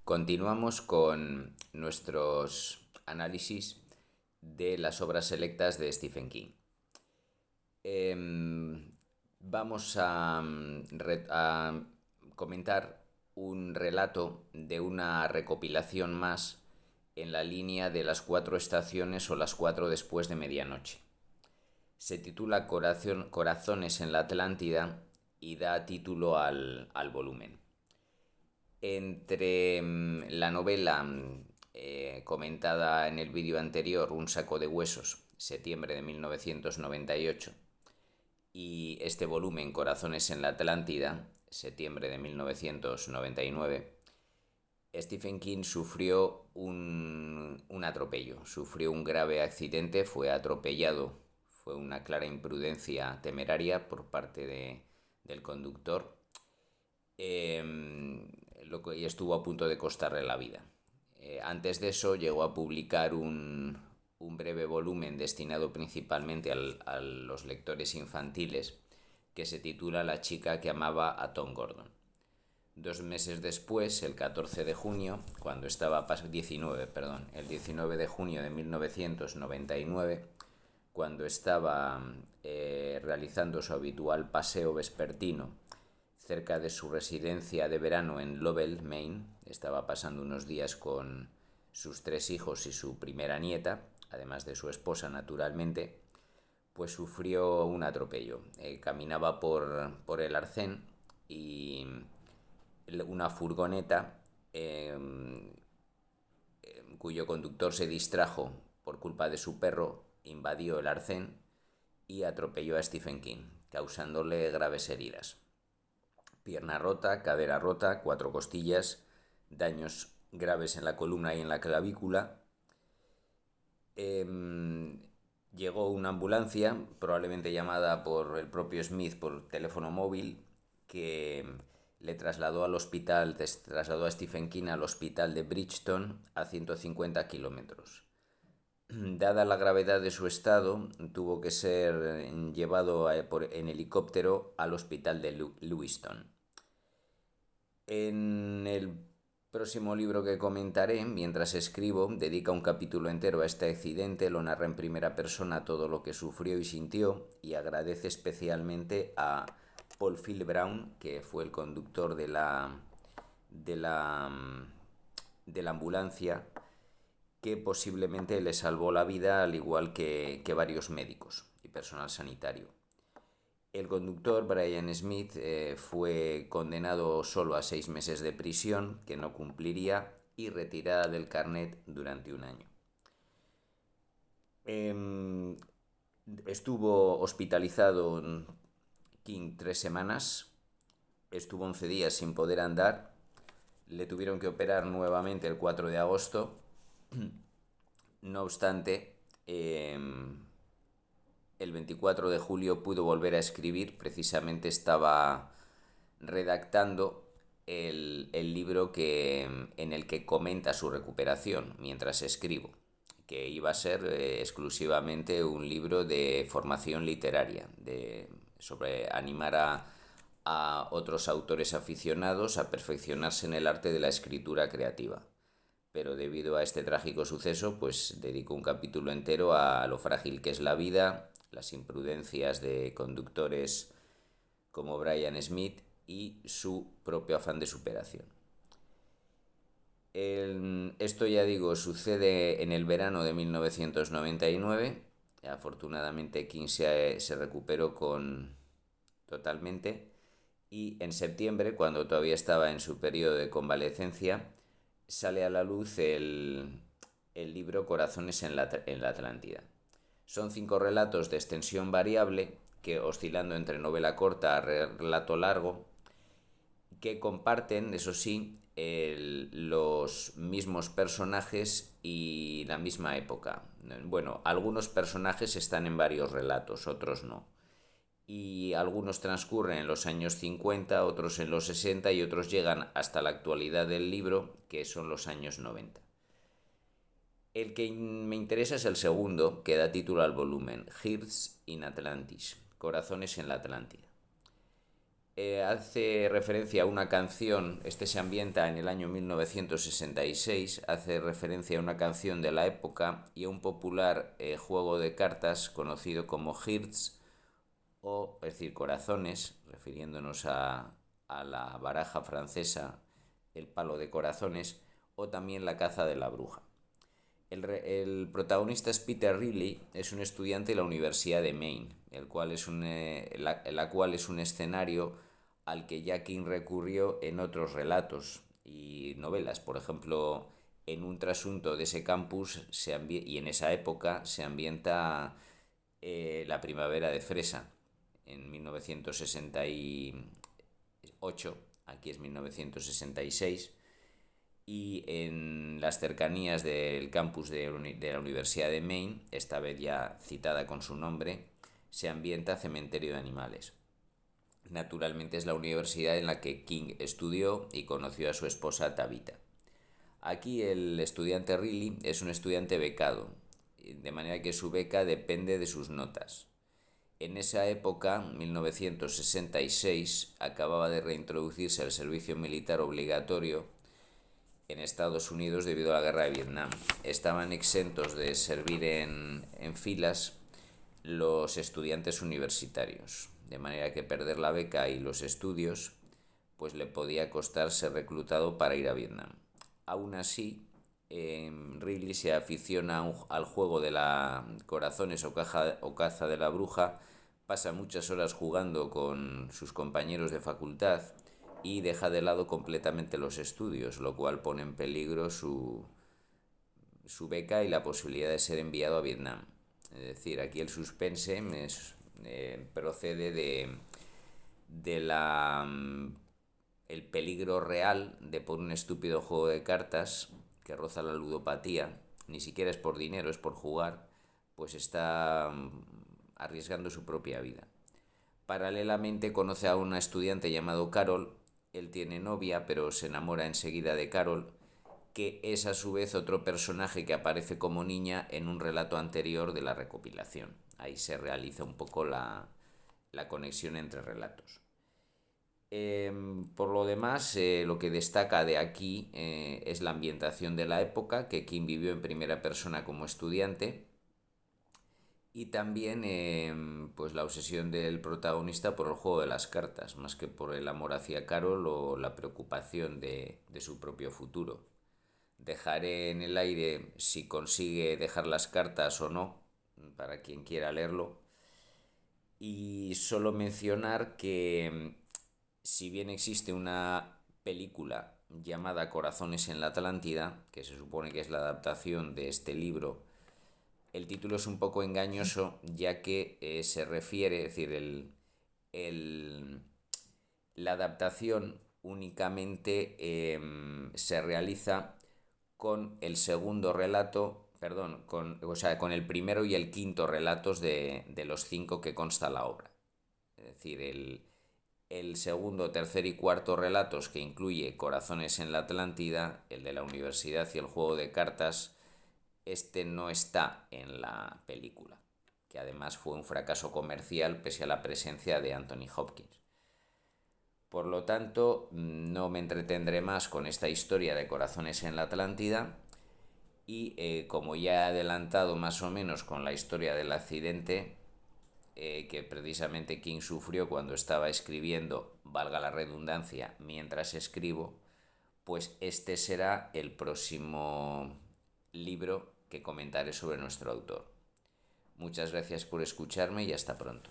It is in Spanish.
Continuamos con nuestros análisis de las obras selectas de Stephen King. Vamos a comentar un relato de una recopilación más en la línea de las 4 estaciones o las 4 después de medianoche. Se titula Corazones en la Atlántida y da título al volumen. Entre la novela comentada en el vídeo anterior, Un saco de huesos, septiembre de 1998, y este volumen, Corazones en la Atlántida, septiembre de 1999, Stephen King sufrió un atropello, sufrió un grave accidente, fue atropellado, fue una clara imprudencia temeraria por parte del conductor, y estuvo a punto de costarle la vida. Antes de eso llegó a publicar un breve volumen destinado principalmente a los lectores infantiles que se titula La chica que amaba a Tom Gordon. 2 meses después, el 14 de junio, cuando estaba 19, perdón, el 19 de junio de 1999, cuando estaba realizando su habitual paseo vespertino cerca de su residencia de verano en Lovell, Maine, estaba pasando unos días con sus 3 hijos y su primera nieta, además de su esposa naturalmente, pues sufrió un atropello. Caminaba por el arcén y una furgoneta cuyo conductor se distrajo por culpa de su perro, invadió el arcén y atropelló a Stephen King, causándole graves heridas. Pierna rota, cadera rota, 4 costillas, daños graves en la columna y en la clavícula. Llegó una ambulancia, probablemente llamada por el propio Smith por teléfono móvil, que le trasladó trasladó a Stephen King al hospital de Bridgeton, a 150 kilómetros. Dada la gravedad de su estado, tuvo que ser llevado en helicóptero al hospital de Lewiston. En el próximo libro que comentaré, mientras escribo, dedica un capítulo entero a este accidente, lo narra en primera persona todo lo que sufrió y sintió, y agradece especialmente a Paul Phil Brown, que fue el conductor de la, de la ambulancia, que posiblemente le salvó la vida, al igual que varios médicos y personal sanitario. El conductor, Brian Smith, fue condenado solo a 6 meses de prisión, que no cumpliría, y retirada del carnet durante un año. Estuvo hospitalizado King 3 semanas, estuvo 11 días sin poder andar, le tuvieron que operar nuevamente el 4 de agosto. No obstante, el 24 de julio pudo volver a escribir. Precisamente estaba redactando el libro en el que comenta su recuperación mientras escribo, que iba a ser exclusivamente un libro de formación literaria, sobre animar a otros autores aficionados a perfeccionarse en el arte de la escritura creativa. Pero debido a este trágico suceso, pues dedico un capítulo entero a lo frágil que es la vida, las imprudencias de conductores como Brian Smith y su propio afán de superación. Esto, ya digo, sucede en el verano de 1999. Afortunadamente King se recuperó totalmente, y en septiembre, cuando todavía estaba en su periodo de convalecencia, sale a la luz el libro Corazones en la Atlántida. Son 5 relatos de extensión variable, que oscilando entre novela corta a relato largo, que comparten, eso sí, los mismos personajes y la misma época. Bueno, algunos personajes están en varios relatos, otros no. Y algunos transcurren en los años 50, otros en los 60 y otros llegan hasta la actualidad del libro, que son los años 90. El que me interesa es el segundo, que da título al volumen, Hearts in Atlantis, Corazones en la Atlántida. Hace referencia a una canción, este se ambienta en el año 1966, hace referencia a una canción de la época y a un popular juego de cartas conocido como Hearts, o es decir, corazones, refiriéndonos a la baraja francesa, el palo de corazones, o también la caza de la bruja. El protagonista es Peter Riley, es un estudiante de la Universidad de Maine, la cual es un escenario al que ya King recurrió en otros relatos y novelas. Por ejemplo, en un trasunto de ese campus y en esa época se ambienta la primavera de Fresa, en 1968, aquí es 1966, y en las cercanías del campus de la Universidad de Maine, esta vez ya citada con su nombre, se ambienta Cementerio de Animales. Naturalmente es la universidad en la que King estudió y conoció a su esposa Tabitha. Aquí el estudiante Riley es un estudiante becado, de manera que su beca depende de sus notas. En esa época, 1966, acababa de reintroducirse el servicio militar obligatorio en Estados Unidos debido a la guerra de Vietnam. Estaban exentos de servir en filas los estudiantes universitarios, de manera que perder la beca y los estudios pues le podía costar ser reclutado para ir a Vietnam. Aún así, Riley se aficiona al juego de la corazones o caza de la bruja, pasa muchas horas jugando con sus compañeros de facultad y deja de lado completamente los estudios, lo cual pone en peligro su beca y la posibilidad de ser enviado a Vietnam. Es decir, aquí el suspense procede de el peligro real de por un estúpido juego de cartas que roza la ludopatía, ni siquiera es por dinero, es por jugar, pues está arriesgando su propia vida. Paralelamente conoce a una estudiante llamada Carol. Él tiene novia, pero se enamora enseguida de Carol, que es a su vez otro personaje que aparece como niña en un relato anterior de la recopilación. Ahí se realiza un poco la conexión entre relatos. Por lo demás, lo que destaca de aquí es la ambientación de la época, que King vivió en primera persona como estudiante, y también pues la obsesión del protagonista por el juego de las cartas, más que por el amor hacia Carol o la preocupación de su propio futuro. Dejaré en el aire si consigue dejar las cartas o no, para quien quiera leerlo. Y solo mencionar que si bien existe una película llamada Corazones en la Atlántida, que se supone que es la adaptación de este libro, el título es un poco engañoso, ya que se refiere, es decir, la adaptación únicamente se realiza con el segundo relato, perdón, con el primero y el quinto relatos de los 5 que consta la obra. Es decir, el segundo, tercer y cuarto relatos, que incluye Corazones en la Atlántida, el de la universidad y el juego de cartas, este no está en la película, que además fue un fracaso comercial pese a la presencia de Anthony Hopkins. Por lo tanto, no me entretendré más con esta historia de Corazones en la Atlántida y como ya he adelantado más o menos con la historia del accidente que precisamente King sufrió cuando estaba escribiendo, valga la redundancia, mientras escribo, pues este será el próximo libro que comentaré sobre nuestro autor. Muchas gracias por escucharme y hasta pronto.